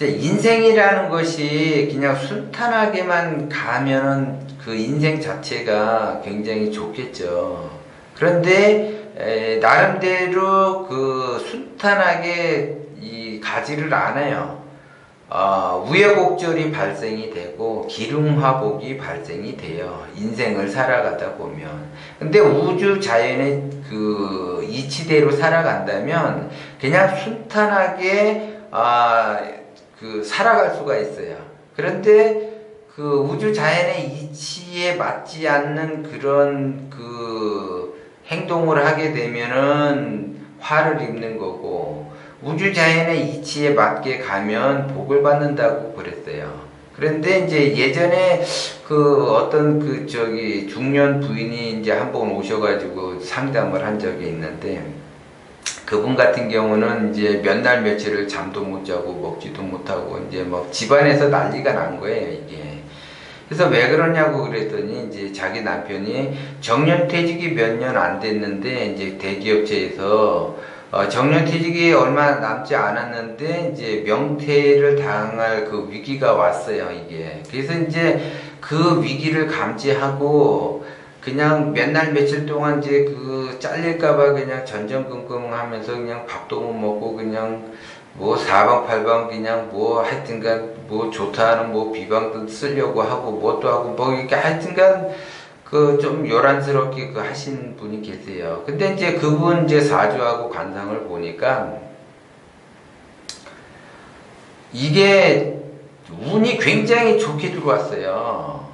인생이라는 것이 그냥 순탄하게만 가면은 그 인생 자체가 굉장히 좋겠죠. 그런데 나름대로 그 순탄하게 가지를 않아요. 우여곡절이 발생이 되고 기름화복이 발생이 돼요. 인생을 살아가다 보면. 근데 우주 자연의 그 이치대로 살아간다면 그냥 순탄하게 그 살아갈 수가 있어요. 그런데 그 우주 자연의 이치에 맞지 않는 그런 그 행동을 하게 되면은 화를 입는 거고, 우주 자연의 이치에 맞게 가면 복을 받는다고 그랬어요. 그런데 이제 예전에 그 어떤 그 중년 부인이 이제 한번 오셔가지고 상담을 한 적이 있는데, 그분 같은 경우는 이제 몇 날 며칠을 잠도 못 자고 먹지도 못하고 이제 뭐 집안에서 난리가 난 거예요, 이게. 그래서 왜 그러냐고 그랬더니 이제 자기 남편이 정년퇴직이 몇 년 안 됐는데 이제 대기업체에서 정년퇴직이 얼마 남지 않았는데 이제 명퇴를 당할 그 위기가 왔어요, 이게. 그래서 이제 그 위기를 감지하고 그냥 몇 날 며칠 동안 이제 그 잘릴까봐 그냥 전전긍긍 하면서 그냥 밥도 못 먹고 그냥 뭐 사방팔방 그냥 뭐 하여튼간 뭐 좋다는 뭐 비방도 쓰려고 하고 뭣도 하고 뭐 이렇게 하여튼간 그 좀 요란스럽게 그 하신 분이 계세요. 근데 이제 그분 이제 사주하고 관상을 보니까 이게 운이 굉장히 좋게 들어왔어요.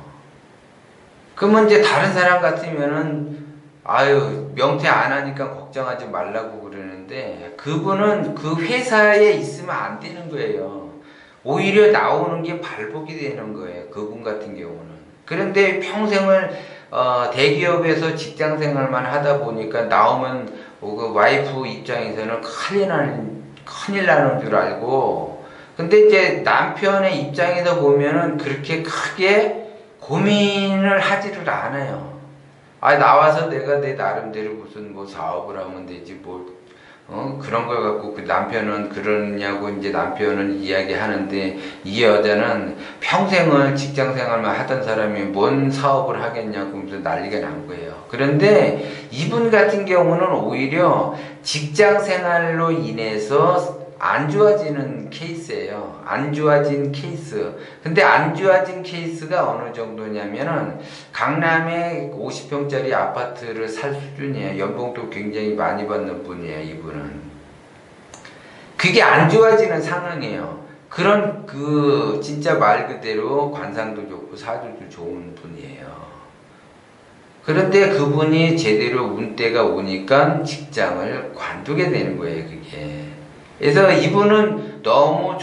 그러면 이제 다른 사람 같으면은 아유 명퇴 안 하니까 걱정하지 말라고 그러는데, 그분은 그 회사에 있으면 안 되는 거예요. 오히려 나오는 게 발복이 되는 거예요, 그분 같은 경우는. 그런데 평생을 대기업에서 직장 생활만 하다 보니까 나오면 그 와이프 입장에서는 큰일 나는 줄 알고, 근데 이제 남편의 입장에서 보면은 그렇게 크게 고민을 하지를 않아요. 나와서 내가 내 나름대로 무슨 뭐 사업을 하면 되지, 그런 걸 갖고 그 남편은 그러냐고 이제 남편은 이야기하는데, 이 여자는 평생을 직장 생활만 하던 사람이 뭔 사업을 하겠냐고 하면서 난리가 난 거예요. 그런데 이분 같은 경우는 오히려 직장 생활로 인해서 안 좋아지는 케이스예요. 안 좋아진 케이스. 근데 안 좋아진 케이스가 어느 정도냐면은 강남에 50평짜리 아파트를 살 수준이에요. 연봉도 굉장히 많이 받는 분이에요, 이분은. 그게 안 좋아지는 상황이에요. 그런 진짜 말 그대로 관상도 좋고 사주도 좋은 분이에요. 그런데 그분이 제대로 운때가 오니까 직장을 관두게 되는 거예요, 그게. 그래서 이분은 너무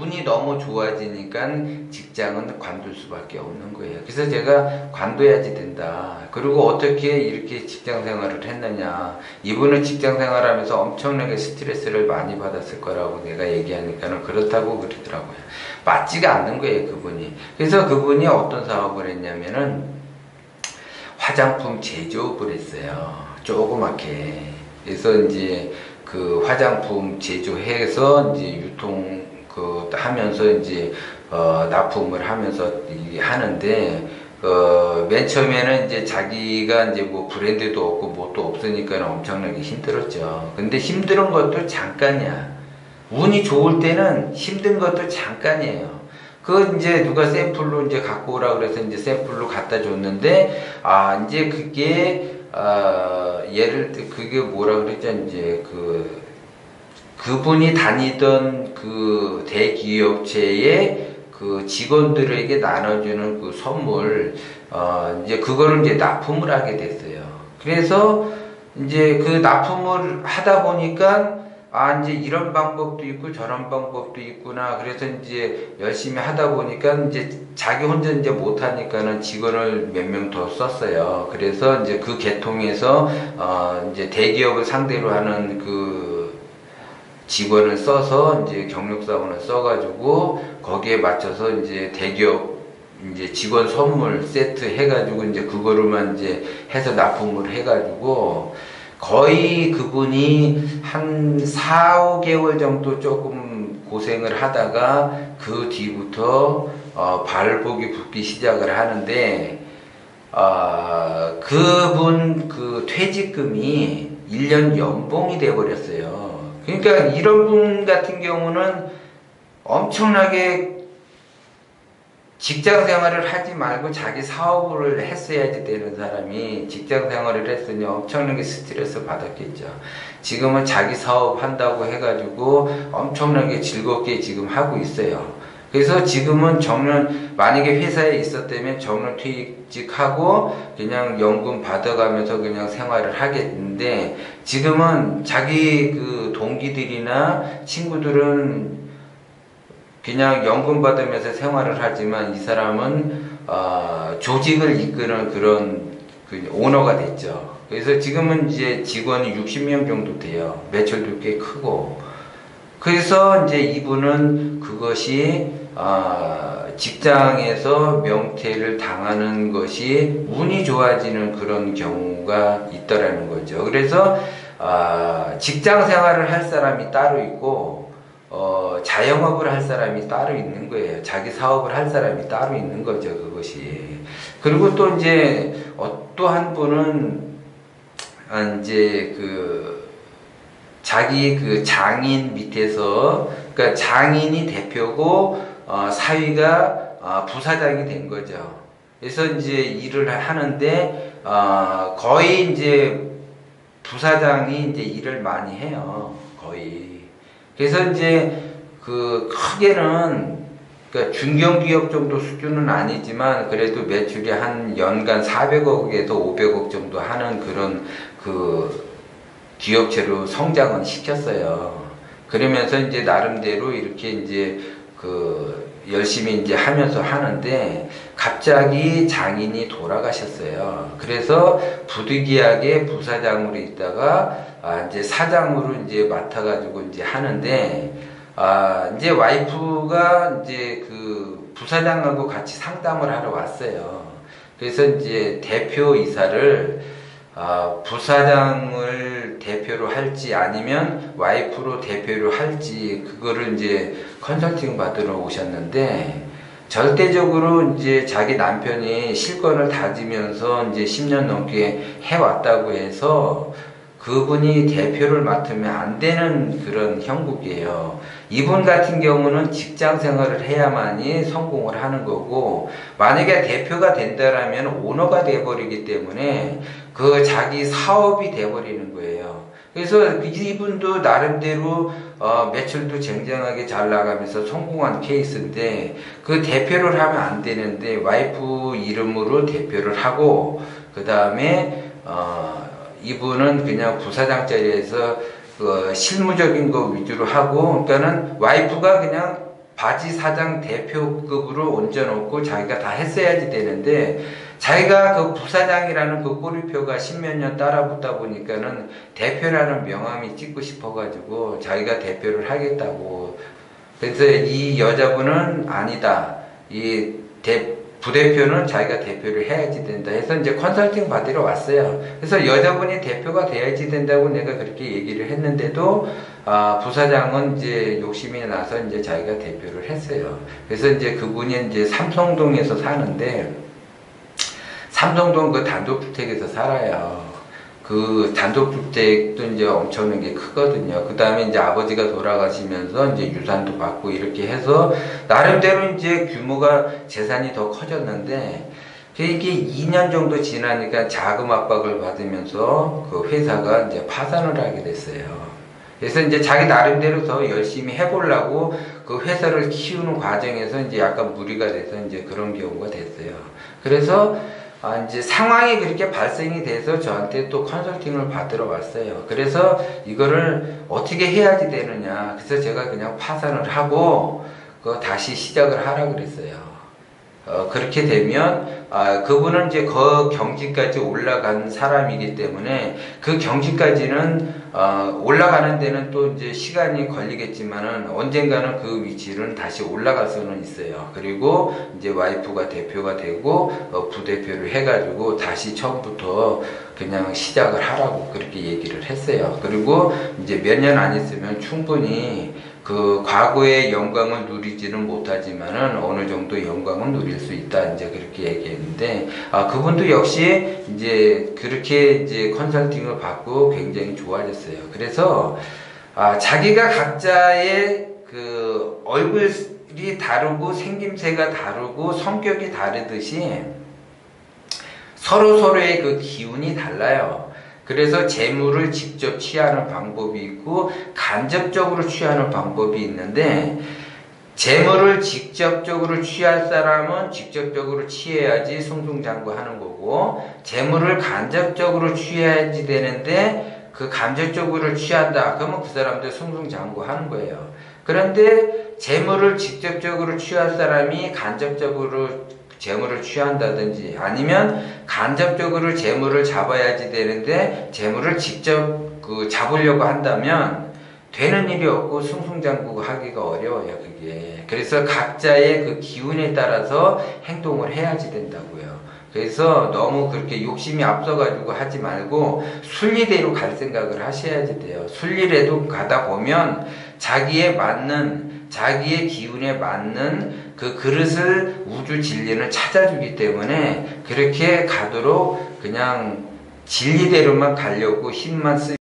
운이 너무 좋아지니까 직장은 관둘 수밖에 없는 거예요. 그래서 제가 관둬야지 된다. 그리고 어떻게 이렇게 직장 생활을 했느냐. 이분은 직장 생활하면서 엄청나게 스트레스를 많이 받았을 거라고 내가 얘기하니까는 그렇다고 그러더라고요. 맞지가 않는 거예요, 그분이. 그래서 그분이 어떤 사업을 했냐면은 화장품 제조업을 했어요. 조그맣게. 그래서 이제 그 화장품 제조해서 이제 유통 하면서 이제 납품을 하면서 하는데, 맨 처음에는 이제 자기가 이제 뭐 브랜드도 없고 뭣도 없으니까 엄청나게 힘들었죠. 근데 힘든 것도 잠깐이야. 운이 좋을 때는 힘든 것도 잠깐이에요. 이제 누가 샘플로 이제 갖고 오라 그래서 이제 샘플로 갖다 줬는데, 이제 그게 예를 들어 그게 뭐라 그랬죠? 이제 그분이 다니던 그 대기업체의 그 직원들에게 나눠주는 그 선물, 이제 그거를 이제 납품을 하게 됐어요. 그래서 이제 그 납품을 하다 보니까 이제 이런 방법도 있고 저런 방법도 있구나. 그래서 이제 열심히 하다 보니까 이제 자기 혼자 이제 못하니까는 직원을 몇 명 더 썼어요. 그래서 이제 그 계통에서 이제 대기업을 상대로 하는 그 직원을 써서 이제 경력사원을 써가지고 거기에 맞춰서 이제 대기업 이제 직원 선물 세트 해가지고 이제 그거로만 이제 해서 납품을 해가지고 거의 그분이 한 4, 5개월 정도 조금 고생을 하다가 그 뒤부터 발복이 붙기 시작을 하는데 그분 그 퇴직금이 1년 연봉이 돼버렸어요. 그러니까 이런 분 같은 경우는 엄청나게 직장 생활을 하지 말고 자기 사업을 했어야지 되는 사람이 직장 생활을 했으니 엄청나게 스트레스 받았겠죠. 지금은 자기 사업 한다고 해가지고 엄청나게 즐겁게 지금 하고 있어요. 그래서 지금은 정년, 만약에 회사에 있었다면 정년 퇴직하고 그냥 연금 받아가면서 그냥 생활을 하겠는데, 지금은 자기 그 동기들이나 친구들은 그냥 연금 받으면서 생활을 하지만 이 사람은 조직을 이끄는 그런 그 오너가 됐죠. 그래서 지금은 이제 직원이 60명 정도 돼요. 매출도 꽤 크고. 그래서 이제 이분은 그것이 직장에서 명퇴를 당하는 것이 운이 좋아지는 그런 경우가 있더라는 거죠. 그래서 직장 생활을 할 사람이 따로 있고 자영업을 할 사람이 따로 있는 거예요. 자기 사업을 할 사람이 따로 있는 거죠, 그것이. 그리고 또 이제 또 한 분은 이제 자기 그 장인 밑에서, 그러니까 장인이 대표고 사위가 부사장이 된 거죠. 그래서 이제 일을 하는데 거의 이제 부사장이 이제 일을 많이 해요, 거의. 그래서 이제 그 크게는, 그러니까 중견기업 정도 수준은 아니지만 그래도 매출이 한 연간 400억에서 500억 정도 하는 그런 그 기업체로 성장은 시켰어요. 그러면서 이제 나름대로 이렇게 이제 열심히 이제 하면서 하는데 갑자기 장인이 돌아가셨어요. 그래서 부득이하게 부사장으로 있다가 이제 사장으로 이제 맡아가지고 이제 하는데 이제 와이프가 이제 그 부사장하고 같이 상담을 하러 왔어요. 그래서 이제 대표이사를 부사장을 대표로 할지 아니면 와이프로 대표로 할지 그거를 이제 컨설팅 받으러 오셨는데, 절대적으로 이제 자기 남편이 실권을 다지면서 이제 10년 넘게 해왔다고 해서 그분이 대표를 맡으면 안 되는 그런 형국이에요. 이분 같은 경우는 직장 생활을 해야만이 성공을 하는 거고, 만약에 대표가 된다라면 오너가 돼버리기 때문에 그 자기 사업이 돼버리는 거예요. 그래서 이분도 나름대로 매출도 쟁쟁하게 잘 나가면서 성공한 케이스인데 그 대표를 하면 안 되는데 와이프 이름으로 대표를 하고, 그 다음에 이분은 그냥 부사장 자리에서 실무적인 거 위주로 하고, 그러니까는 와이프가 그냥 바지 사장 대표급으로 얹어놓고 자기가 다 했어야지 되는데, 자기가 그 부사장이라는 그 꼬리표가 십몇 년 따라붙다 보니까는 대표라는 명함이 찍고 싶어가지고 자기가 대표를 하겠다고. 그래서 이 여자분은 아니다, 이 부대표는 자기가 대표를 해야지 된다 해서 이제 컨설팅 받으러 왔어요. 그래서 여자분이 대표가 돼야지 된다고 내가 그렇게 얘기를 했는데도 부사장은 이제 욕심이 나서 이제 자기가 대표를 했어요. 그래서 이제 그분이 이제 삼성동에서 사는데, 삼성동 그 단독주택에서 살아요. 그 단독주택도 이제 엄청나게 크거든요. 그 다음에 이제 아버지가 돌아가시면서 이제 유산도 받고 이렇게 해서 나름대로 이제 규모가 재산이 더 커졌는데, 이게 2년 정도 지나니까 자금 압박을 받으면서 그 회사가 이제 파산을 하게 됐어요. 그래서 이제 자기 나름대로 더 열심히 해보려고 그 회사를 키우는 과정에서 이제 약간 무리가 돼서 이제 그런 경우가 됐어요. 그래서 이제 상황이 그렇게 발생이 돼서 저한테 또 컨설팅을 받으러 왔어요. 그래서 이거를 어떻게 해야지 되느냐. 그래서 제가 그냥 파산을 하고 다시 시작을 하라고 그랬어요. 그렇게 되면 그분은 이제 그 경지까지 올라간 사람이기 때문에 그 경지까지는 올라가는 데는 또 이제 시간이 걸리겠지만은 언젠가는 그 위치는 다시 올라갈 수는 있어요. 그리고 이제 와이프가 대표가 되고 부대표를 해가지고 다시 처음부터 그냥 시작을 하라고 그렇게 얘기를 했어요. 그리고 이제 몇 년 안 있으면 충분히 그 과거의 영광을 누리지는 못하지만은 어느 정도 영광을 누릴 수 있다 이제 그렇게 얘기했는데 그분도 역시 이제 그렇게 이제 컨설팅을 받고 굉장히 좋아졌어요. 그래서 자기가 각자의 그 얼굴이 다르고 생김새가 다르고 성격이 다르듯이 서로의 그 기운이 달라요. 그래서 재물을 직접 취하는 방법이 있고 간접적으로 취하는 방법이 있는데, 재물을 직접적으로 취할 사람은 직접적으로 취해야지 승승장구하는 거고, 재물을 간접적으로 취해야지 되는데 그 간접적으로 취한다 그러면 그 사람들 승승장구하는 거예요. 그런데 재물을 직접적으로 취할 사람이 간접적으로 재물을 취한다든지, 아니면 간접적으로 재물을 잡아야지 되는데 재물을 직접 잡으려고 한다면 되는 일이 없고 승승장구 하기가 어려워요, 그게. 그래서 각자의 그 기운에 따라서 행동을 해야지 된다고요. 그래서 너무 그렇게 욕심이 앞서가지고 하지 말고 순리대로 갈 생각을 하셔야지 돼요. 순리대로 가다 보면 자기의 기운에 맞는 그 그릇을 우주 진리는 찾아주기 때문에 그렇게 가도록 그냥 진리대로만 가려고 힘만 쓰